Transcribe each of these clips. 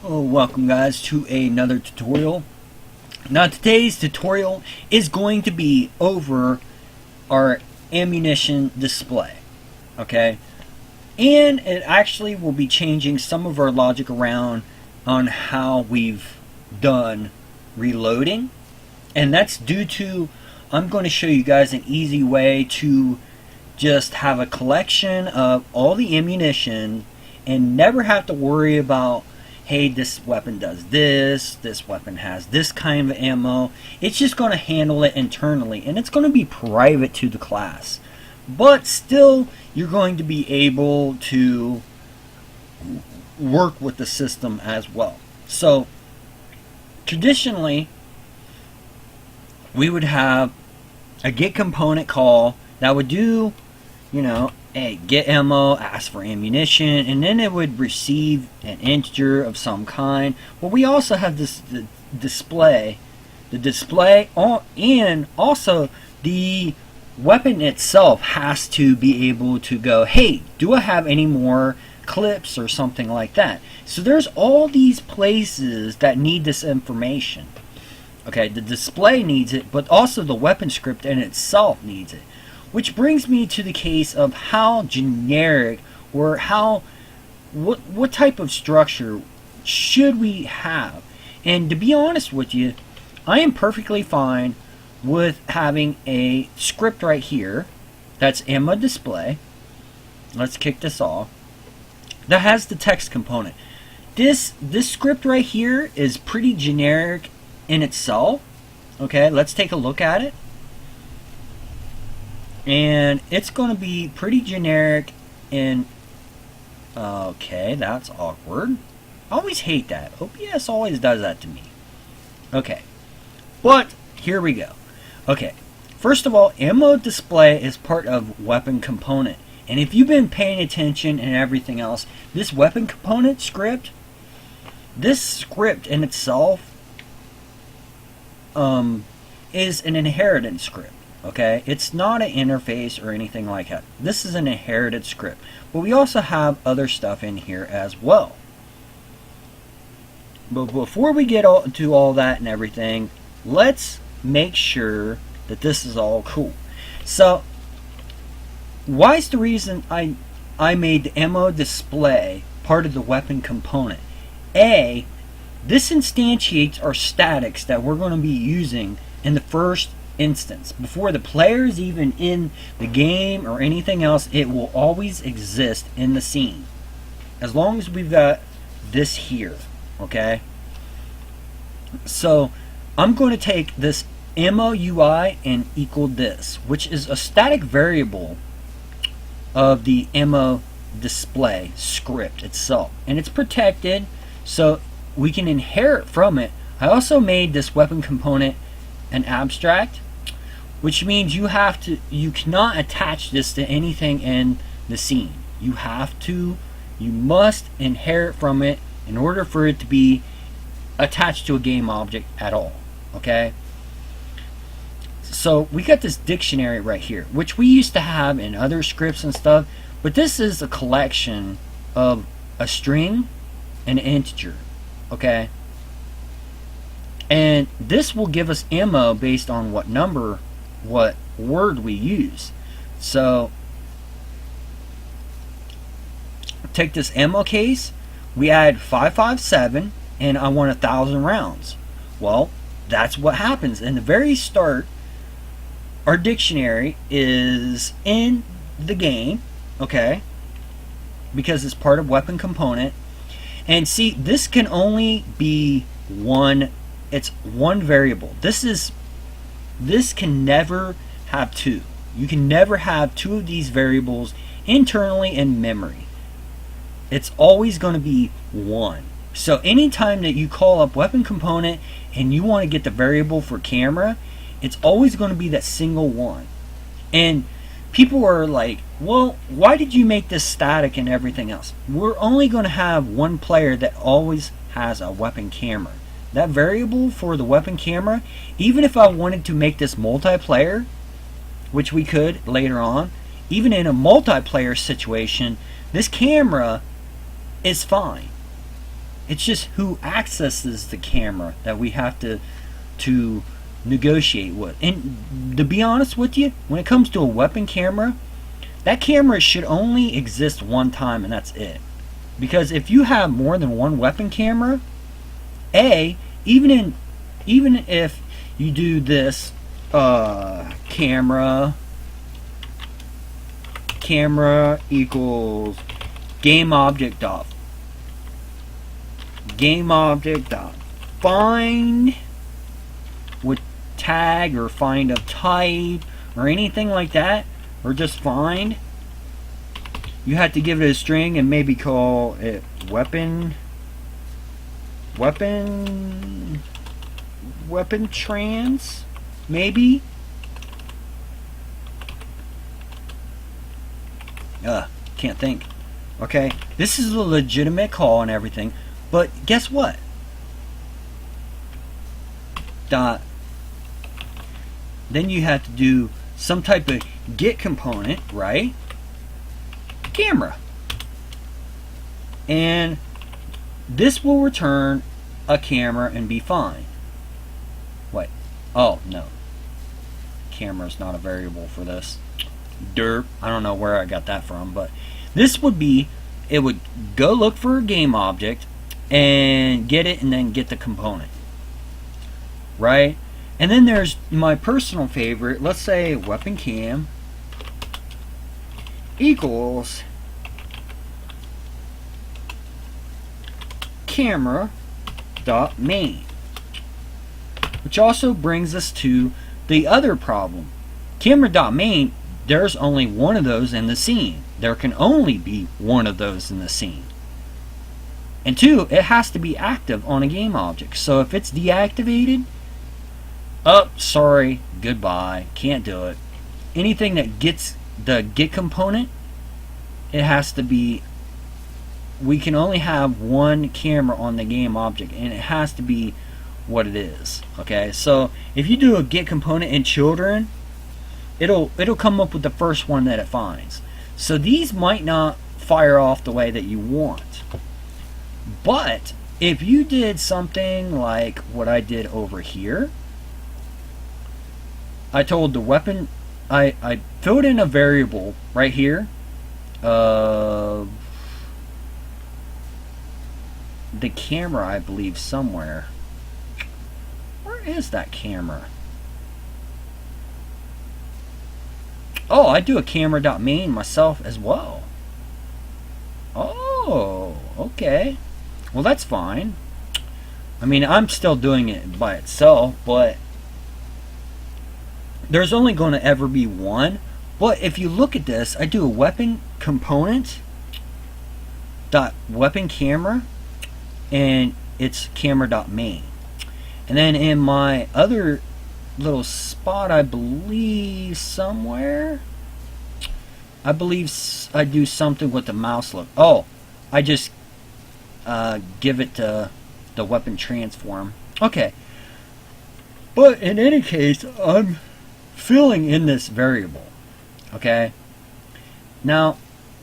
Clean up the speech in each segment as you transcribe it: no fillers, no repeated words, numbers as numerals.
Oh, welcome guys to another tutorial. Now today's tutorial is going to be over our ammunition display, okay? And it actually will be changing some of our logic around on how we've done reloading. And that's due to, I'm going to show you guys an easy way to just have a collection of all the ammunition and never have to worry about, hey, this weapon does this weapon has this kind of ammo. It's just going to handle it internally, and it's going to be private to the class. But still, you're going to be able to work with the system as well. So, traditionally, we would have a get component call that would do, hey, get ammo, ask for ammunition, and then it would receive an integer of some kind. But we also have the display, and also the weapon itself has to be able to go, hey, do I have any more clips or something like that? So there's all these places that need this information. Okay, the display needs it, but also the weapon script in itself needs it. Which brings me to the case of how generic or what type of structure should we have. And to be honest with you, I am perfectly fine with having a script right here that's ammo display. Let's kick this off. That has the text component. This script right here is pretty generic in itself. Okay, let's take a look at it. And it's going to be pretty generic in... Okay, that's awkward. I always hate that. OBS always does that to me. Okay, but here we go. Okay, first of all, ammo display is part of weapon component. And if you've been paying attention and everything else, this weapon component script, this script in itself is an inheritance script. Okay, it's not an interface or anything like that. This is an inherited script. But we also have other stuff in here as well. But before we get to all that and everything, let's make sure that this is all cool. So, why is the reason I made the ammo display part of the weapon component? A, this instantiates our statics that we're going to be using in the first instance. Before the player is even in the game or anything else, it will always exist in the scene. As long as we've got this here, okay? So, I'm going to take this ammo UI and equal this, which is a static variable of the ammo display script itself. And it's protected, so we can inherit from it. I also made this weapon component an abstract, which means you cannot attach this to anything in the scene. You must inherit from it in order for it to be attached to a game object at all. Okay? So we got this dictionary right here, which we used to have in other scripts and stuff, but this is a collection of a string and an integer. Okay? And this will give us ammo based on what word we use. So take this ammo case, we add 557, and I want 1,000 rounds. Well, that's what happens. In the very start, our dictionary is in the game, okay, because it's part of weapon component. And see, this can only be one. It's one variable. This can never have two. You can never have two of these variables internally in memory. It's always going to be one. So anytime that you call up weapon component and you want to get the variable for camera, it's always going to be that single one. And people are like, well, why did you make this static and everything else? We're only going to have one player that always has a weapon camera. That variable for the weapon camera, even if I wanted to make this multiplayer, which we could later on, even in a multiplayer situation, this camera is fine. It's just who accesses the camera that we have to negotiate with. And to be honest with you, when it comes to a weapon camera, that camera should only exist one time and that's it. Because if you have more than one weapon camera, even if you do this camera equals game object dot find with tag or find of type or anything like that, or just find, you have to give it a string and maybe call it weapon trans, maybe. Can't think. Okay, this is a legitimate call and everything, but guess what? Then you have to do some type of get component, right? Camera. And this will return a camera and be fine. Wait. Oh, no. Camera is not a variable for this. Derp. I don't know where I got that from, but this would be, it would go look for a game object and get it and then get the component. Right? And then there's my personal favorite. Let's say weapon cam equals camera dot main, which also brings us to the other problem. Camera dot main, there's only one of those in the scene. There can only be one of those in the scene. And two, it has to be active on a game object. So if it's deactivated, sorry, goodbye, can't do it. Anything that gets the get component, it has to be, we can only have one camera on the game object and it has to be what it is. Okay, so if you do a get component in children, it'll come up with the first one that it finds. So these might not fire off the way that you want. But if you did something like what I did over here, I told the weapon, I filled in a variable right here of the camera, I believe, somewhere. Where is that camera? Oh, I do a camera.main myself as well. Oh, okay. Well, that's fine. I mean, I'm still doing it by itself, but there's only going to ever be one. But if you look at this, I do a weapon component dot weapon camera, and it's camera.main. And then in my other little spot, I believe somewhere, I believe I do something with the mouse look. Oh, I just give it to the weapon transform. Okay. But in any case, I'm filling in this variable. Okay. Now,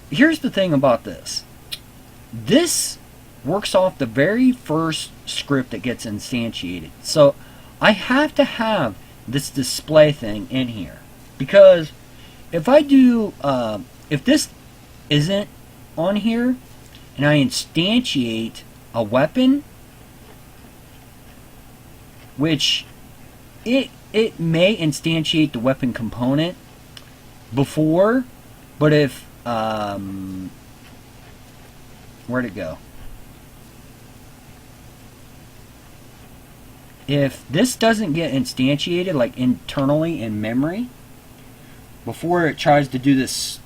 here's the thing about this. This works off the very first script that gets instantiated. So I have to have this display thing in here, because if I do, if this isn't on here and I instantiate a weapon, which it may instantiate the weapon component before, but if where'd it go? If this doesn't get instantiated, like internally in memory, before it tries to do this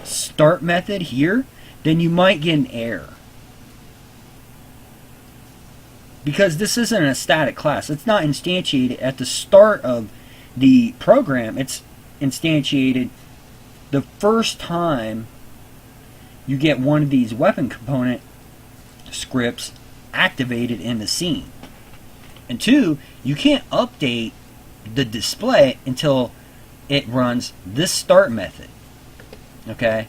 start method here, then you might get an error. Because this isn't a static class. It's not instantiated at the start of the program. It's instantiated the first time you get one of these weapon component scripts activated in the scene. And two, you can't update the display until it runs this start method. Okay?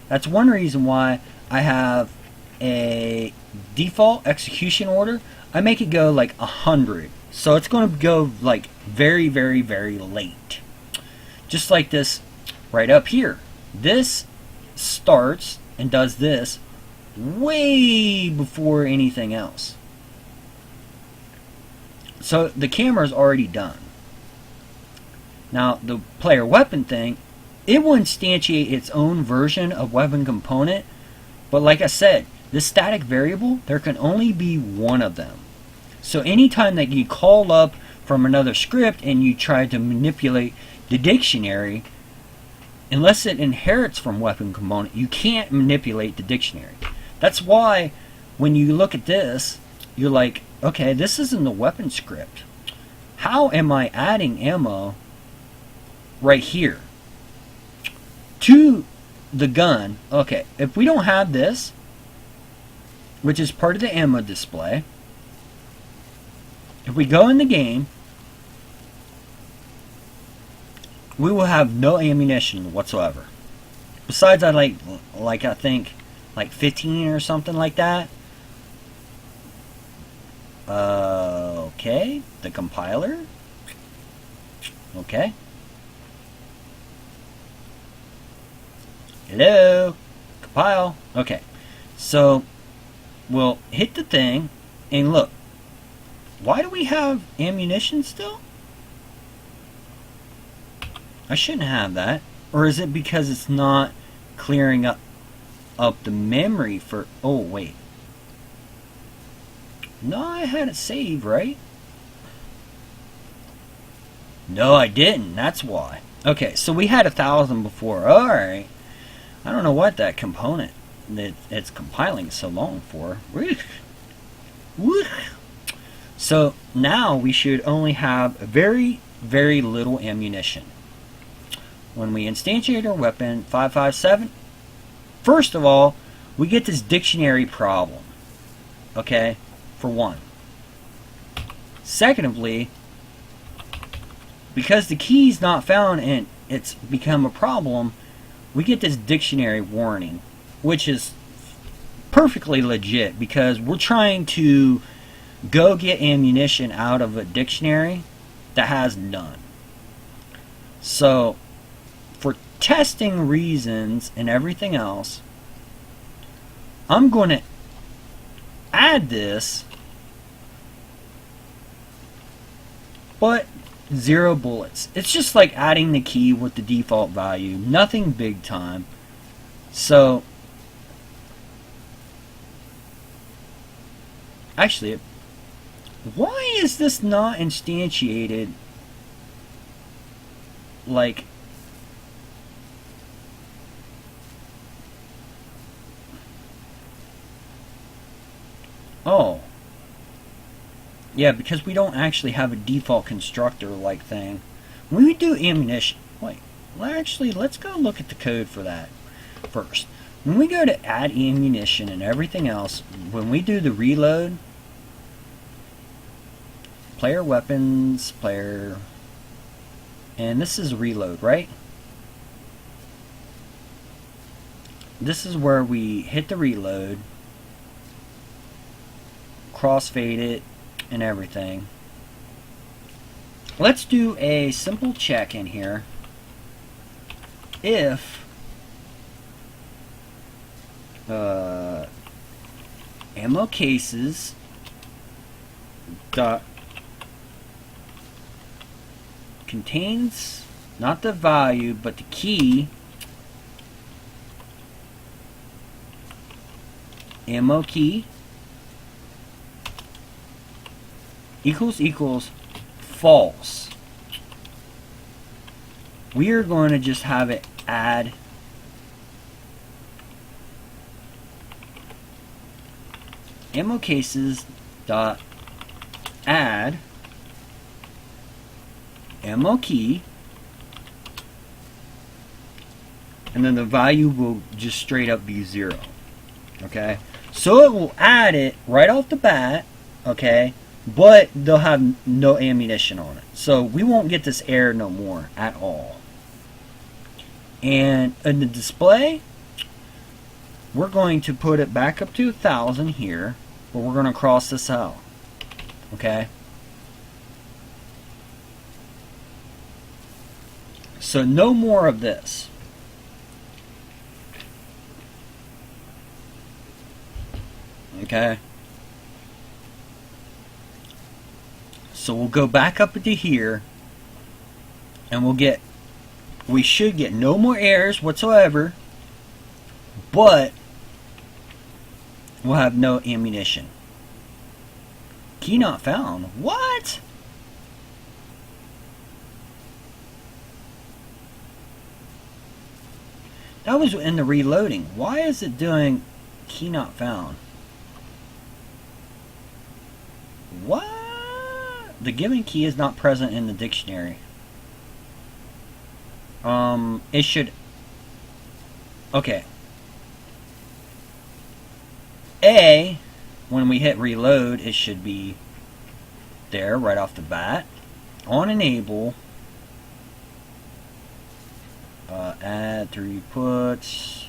That's one reason why I have a default execution order, I make it go like 100. So it's going to go like very, very, very late. Just like this right up here. This starts and does this way before anything else. So the camera is already done. Now the player weapon thing, it will instantiate its own version of weapon component, but like I said, this static variable, there can only be one of them. So anytime that you call up from another script and you try to manipulate the dictionary, unless it inherits from weapon component, you can't manipulate the dictionary. That's why when you look at this, you're like, okay, this isn't the weapon script. How am I adding ammo right here to the gun? Okay, if we don't have this, which is part of the ammo display, if we go in the game, we will have no ammunition whatsoever. Besides, I I think like 15 or something like that. Okay, the compiler. Okay. Hello, compile. Okay, so we'll hit the thing and look. Why do we have ammunition still? I shouldn't have that. Or is it because it's not clearing up the memory for... Oh, wait. No, I had it saved, right? No, I didn't. That's why. Okay, so we had 1,000 before. Alright. I don't know what that component that it's compiling so long for. So now we should only have very, very little ammunition. When we instantiate our weapon 557, first of all, we get this dictionary problem. Okay, for one. Secondly, because the key is not found and it's become a problem, we get this dictionary warning, which is perfectly legit because we're trying to go get ammunition out of a dictionary that has none. So, for testing reasons and everything else, I'm going to add this, but 0 bullets. It's just like adding the key with the default value, nothing big time. So, actually, why is this not instantiated like... Oh. Yeah, because we don't actually have a default constructor-like thing. When we do ammunition... Wait, well, actually, let's go look at the code for that first. When we go to add ammunition and everything else, when we do the reload, player weapons, player... And this is reload, right? This is where we hit the reload, crossfade it, and everything. Let's do a simple check in here. If ammo cases dot contains not the value but the key ammo key equals false, we are going to just have it add ammo cases dot add ammo key, and then the value will just straight up be 0. Okay, so it will add it right off the bat. Okay, but they'll have no ammunition on it, so we won't get this error no more at all. And in the display, we're going to put it back up to 1,000 here. but we're going to cross this out. Okay? So no more of this. Okay? So we'll go back up into here, and we should get no more errors whatsoever, but we'll have no ammunition. Key not found. What? That was in the reloading. Why is it doing key not found? What? The given key is not present in the dictionary. It should... Okay. A, when we hit reload, it should be there right off the bat. On enable, add 3 puts,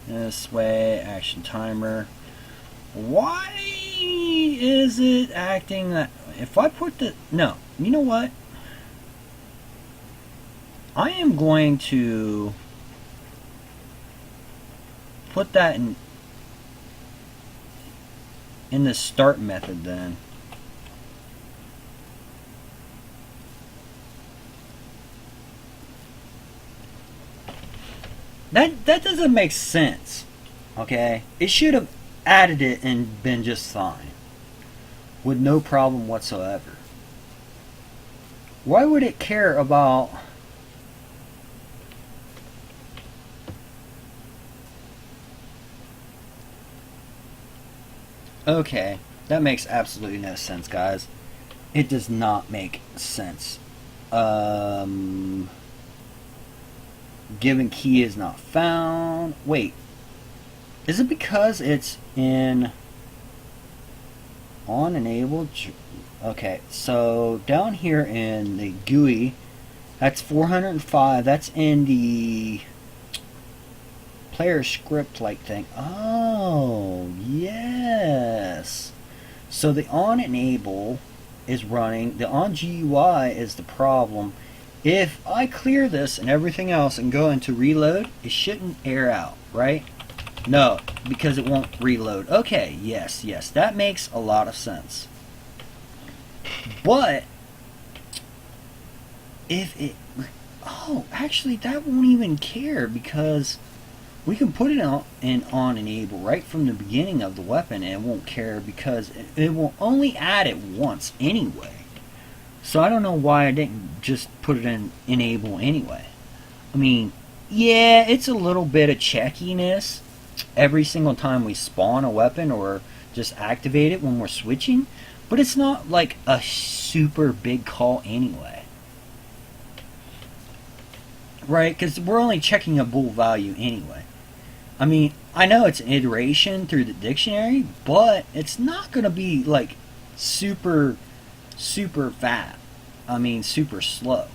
this way, action timer. Why is it acting that... If I put the... No, you know what? I am going to put that in the start method then. That doesn't make sense. Okay? It should have added it and been just fine. With no problem whatsoever. Why would it care about... Okay, that makes absolutely no sense, guys. It does not make sense. Given key is not found. Wait, is it because it's in on enabled? Okay, so down here in the GUI, that's 405. That's in the player script like thing. Oh, yes. So the on enable is running. The on GUI is the problem. If I clear this and everything else and go into reload, it shouldn't air out, right? No, because it won't reload. Okay, yes, that makes a lot of sense. But if it... Oh, actually, that won't even care because we can put it in on enable right from the beginning of the weapon and it won't care because it will only add it once anyway. So I don't know why I didn't just put it in enable anyway. I mean, yeah, it's a little bit of checkiness every single time we spawn a weapon or just activate it when we're switching, but it's not like a super big call anyway. Right? Because we're only checking a bool value anyway. I mean, I know it's an iteration through the dictionary, but it's not going to be like super fast. I mean, super slow.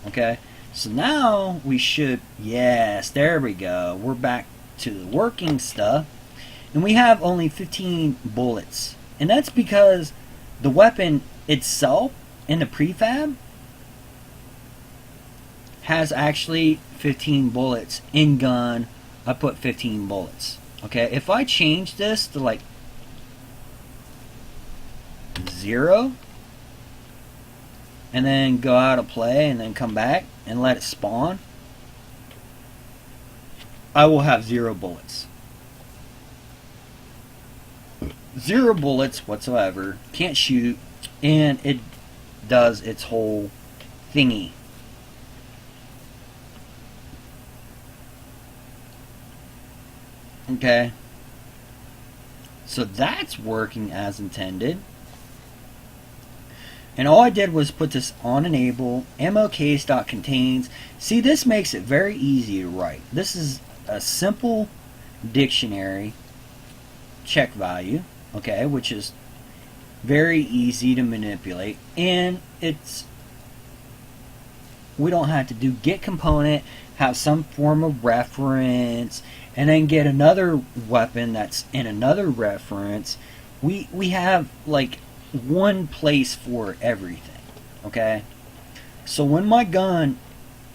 Okay? So now we should, yes, there we go. We're back to the working stuff. And we have only 15 bullets. And that's because the weapon itself in the prefab has actually 15 bullets. In gun, I put 15 bullets. Okay, if I change this to like 0 and then go out of play and then come back and let it spawn, I will have 0 bullets. 0 bullets whatsoever. Can't shoot, and it does its whole thingy. Okay, so that's working as intended. And all I did was put this on enable, ammo case dot contains. See, this makes it very easy to write. This is a simple dictionary check value, okay, which is very easy to manipulate, and we don't have to do get component, have some form of reference, and then get another weapon that's in another reference. We have like one place for everything, okay? So when my gun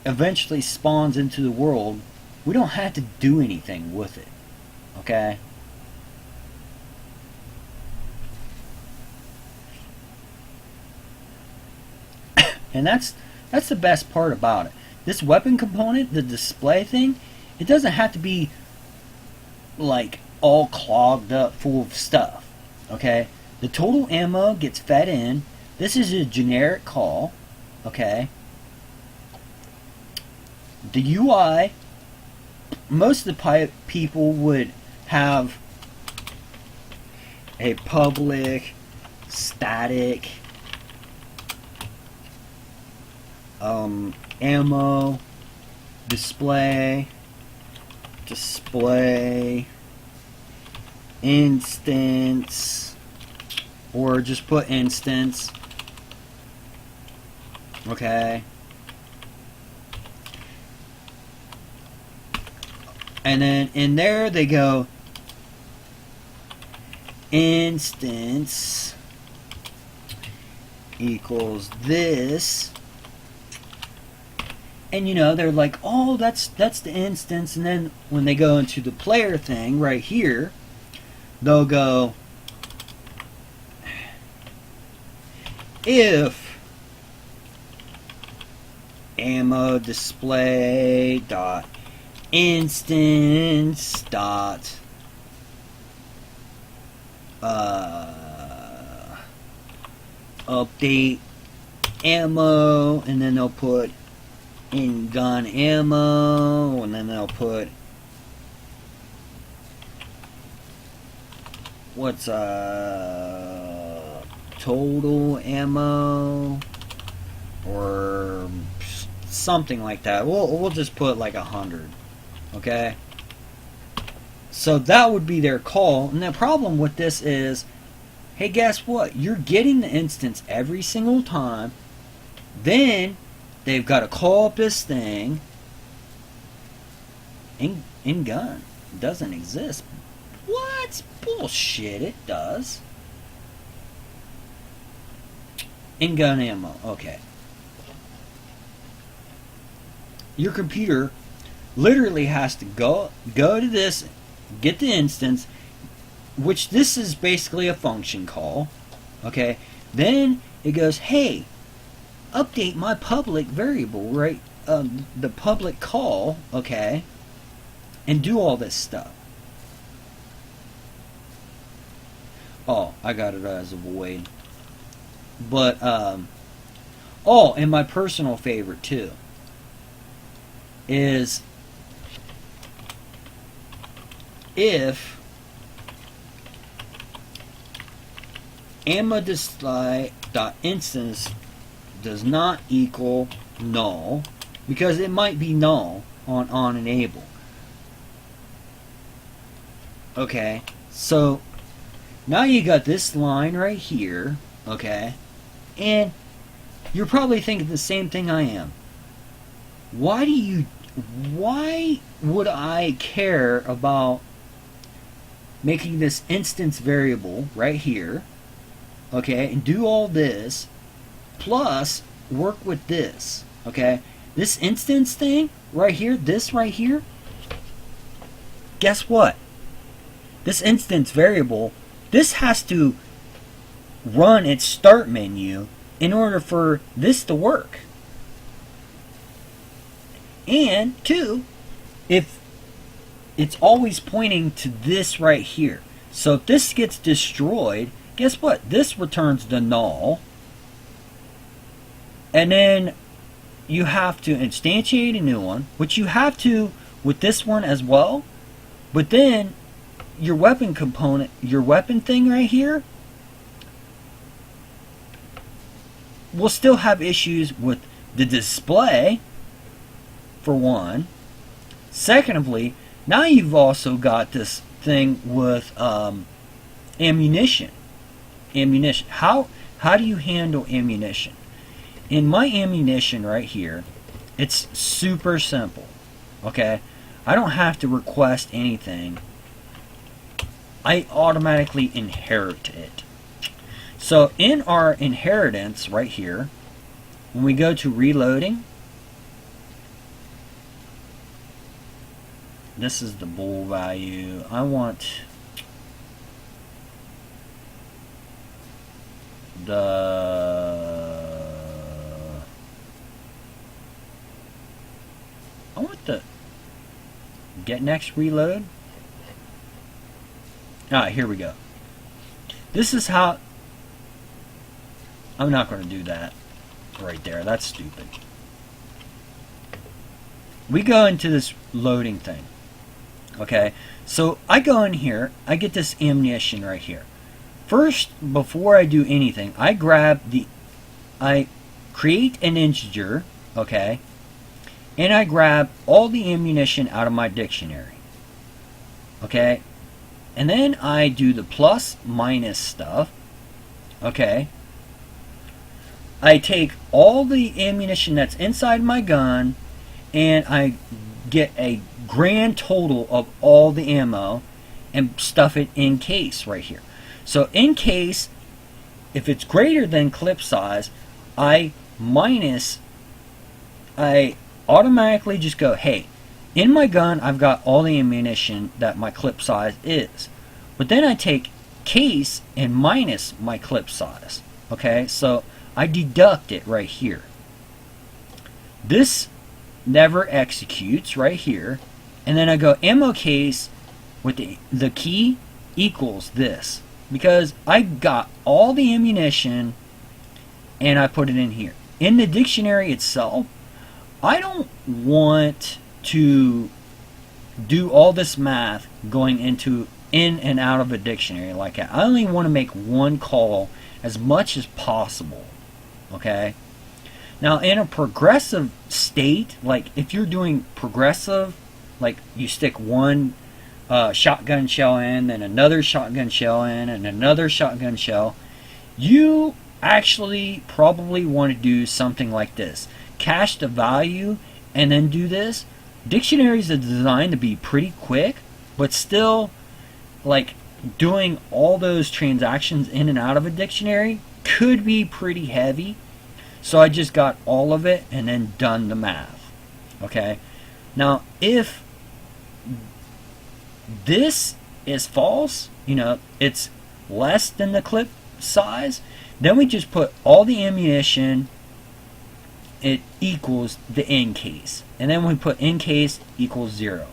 eventually spawns into the world, we don't have to do anything with it, okay? And that's the best part about it. This weapon component, the display thing, it doesn't have to be like all clogged up full of stuff, okay? The total ammo gets fed in. This is a generic call, okay? The UI, most of the people would have a public static ammo display instance, or just put instance, okay? And then in there they go instance equals this, and you know, they're like, oh, that's the instance. And then when they go into the player thing right here, they'll go if ammo display dot instance dot update ammo, and then they'll put in gun ammo, and then they'll put what's total ammo or something like that. We'll just put like 100, okay? So that would be their call. And the problem with this is, hey, guess what? You're getting the instance every single time. Then they've got to call up this thing. In gun it doesn't exist. What? Bullshit, it does. In gun ammo, okay. Your computer literally has to go to this, get the instance, which this is basically a function call, okay? Then it goes, hey, update my public variable, right? The public call, okay? And do all this stuff. Oh, I got it as a void. But, oh, and my personal favorite too is if ammo display dot instance does not equal null, because it might be null on enable. Okay, so now you got this line right here, okay, and you're probably thinking the same thing I am. Why would I care about making this instance variable right here, okay, and do all this plus work with this, okay? This instance thing right here, this right here, guess what? This instance variable, this has to run its start menu in order for this to work. And two, if it's always pointing to this right here. So if this gets destroyed, guess what? This returns the null. And then you have to instantiate a new one, which you have to with this one as well. But then your weapon component, your weapon thing right here, will still have issues with the display, for one. Secondly, now you've also got this thing with ammunition. How do you handle ammunition? In my ammunition right here, it's super simple. Okay, I don't have to request anything. I automatically inherit it. So in our inheritance right here, when we go to reloading, this is the bool value. I want the get next reload. Here we go. This is how I'm not going to do that right there. That's stupid. We go into this loading thing. Okay, so I go in here, I get this ammunition right here. First, before I do anything, I create an integer, okay, and I grab all the ammunition out of my dictionary. Okay, and then I do the plus minus stuff. Okay, I take all the ammunition that's inside my gun and I get a grand total of all the ammo and stuff it in case right here. So in case, if it's greater than clip size, I automatically just go, hey, in my gun I've got all the ammunition that my clip size is. But then I take case and minus my clip size. Okay, so I deduct it right here. This never executes right here. And then I go ammo case with the key equals this. Because I got all the ammunition and I put it in here. In the dictionary itself, I don't want to do all this math going into in and out of a dictionary like that. I only want to make one call as much as possible. Okay? Now in a progressive state, like if you're doing progressive, like you stick one shotgun shell in, and another shotgun shell in, and another shotgun shell, you actually probably want to do something like this. Cache the value and then do this. Dictionaries are designed to be pretty quick, but still, like, doing all those transactions in and out of a dictionary could be pretty heavy. So I just got all of it and then done the math. Okay? Now, if this is false, it's less than the clip size, then we just put all the ammunition, it equals the in case. And then we put in case equals 0.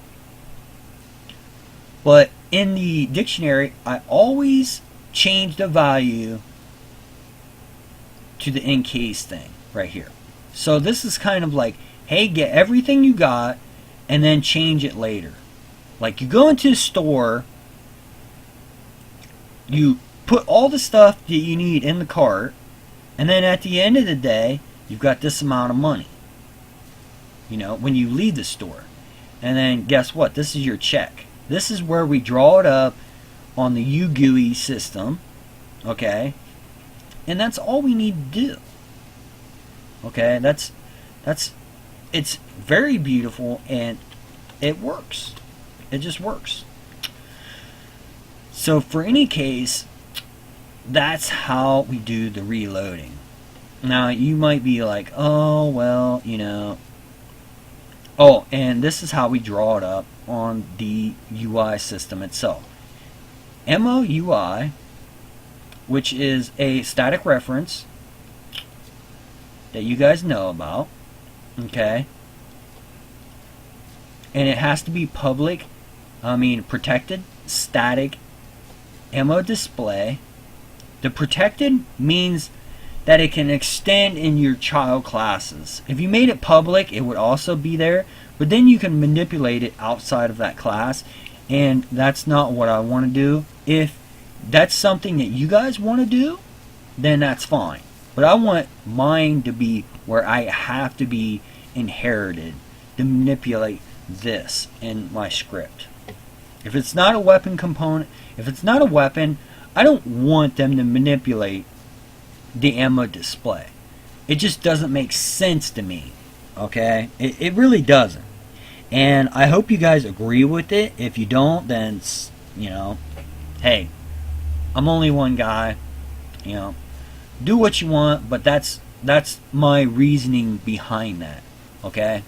But in the dictionary, I always change the value to the in case thing right here. So this is kind of like, hey, get everything you got and then change it later. Like you go into the store, you put all the stuff that you need in the cart, and then at the end of the day, you've got this amount of money. When you leave the store. And then guess what? This is your check. This is where we draw it up on the UGUI system. Okay? And that's all we need to do. Okay? It's very beautiful and it works. It just works. So for any case, that's how we do the reloading. Now you might be like, oh well, oh, and this is how we draw it up on the UI system itself. MOUI, which is a static reference that you guys know about, okay? And it has to be protected, static, ammo display. The protected means that it can extend in your child classes. If you made it public, it would also be there, but then you can manipulate it outside of that class, and that's not what I want to do. If that's something that you guys want to do, then that's fine. But I want mine to be where I have to be inherited to manipulate this in my script. If it's not a weapon component, if it's not a weapon, I don't want them to manipulate the ammo display. It just doesn't make sense to me. Okay? It really doesn't. And I hope you guys agree with it. If you don't, then, you know, hey, I'm only one guy. You know, do what you want, but that's my reasoning behind that. Okay?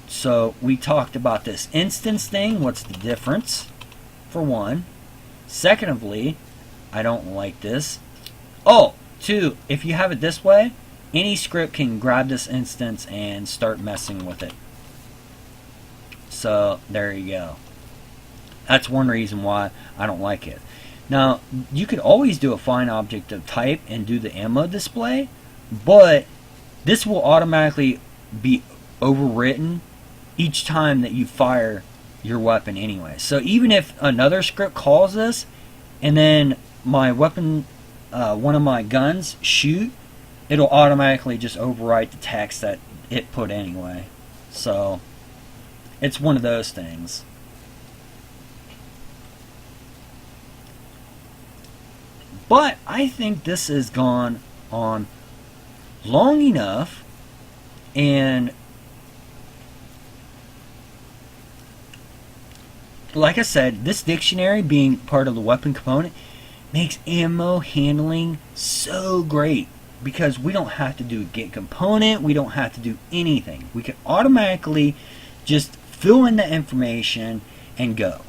So we talked about this instance thing. What's the difference? For one. Secondly, I don't like this. Oh, two, if you have it this way, any script can grab this instance and start messing with it. So there you go. That's one reason why I don't like it. Now, you could always do a find object of type and do the ammo display, but this will automatically be overwritten each time that you fire your weapon anyway. So even if another script calls this and then my weapon, one of my guns shoot, it'll automatically just overwrite the text that it put anyway. So it's one of those things. But I think this has gone on long enough, and like I said, this dictionary being part of the weapon component makes ammo handling so great, because we don't have to do a get component, we don't have to do anything. We can automatically just fill in the information and go.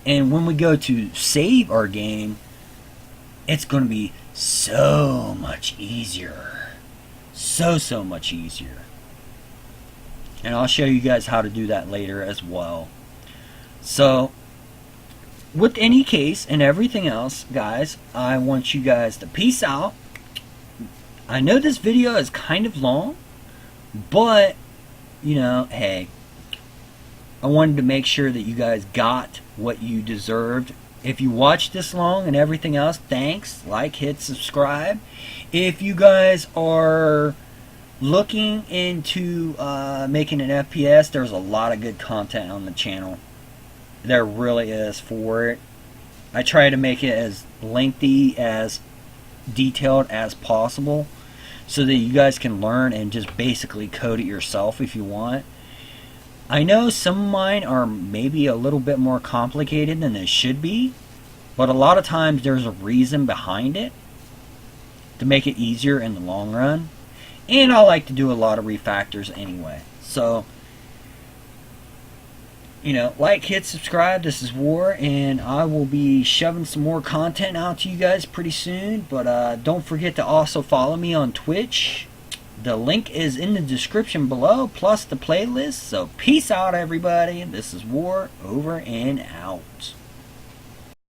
And when we go to save our game, it's going to be so much easier. So much easier. And I'll show you guys how to do that later as well. So, with any case and everything else, guys, I want you guys to peace out. I know this video is kind of long, but, you know, hey, I wanted to make sure that you guys got what you deserved. If you watched this long and everything else, thanks. Like, hit subscribe. If you guys are looking into making an FPS, there's a lot of good content on the channel. There really is for it. I try to make it as lengthy, as detailed as possible, so that you guys can learn and just basically code it yourself if you want. I know some of mine are maybe a little bit more complicated than they should be, but a lot of times there's a reason behind it to make it easier in the long run. And I like to do a lot of refactors anyway. So, you know, like, hit subscribe. This is War, and I will be shoving some more content out to you guys pretty soon. But don't forget to also follow me on Twitch. The link is in the description below, plus the playlist. So peace out, everybody. This is War, over and out.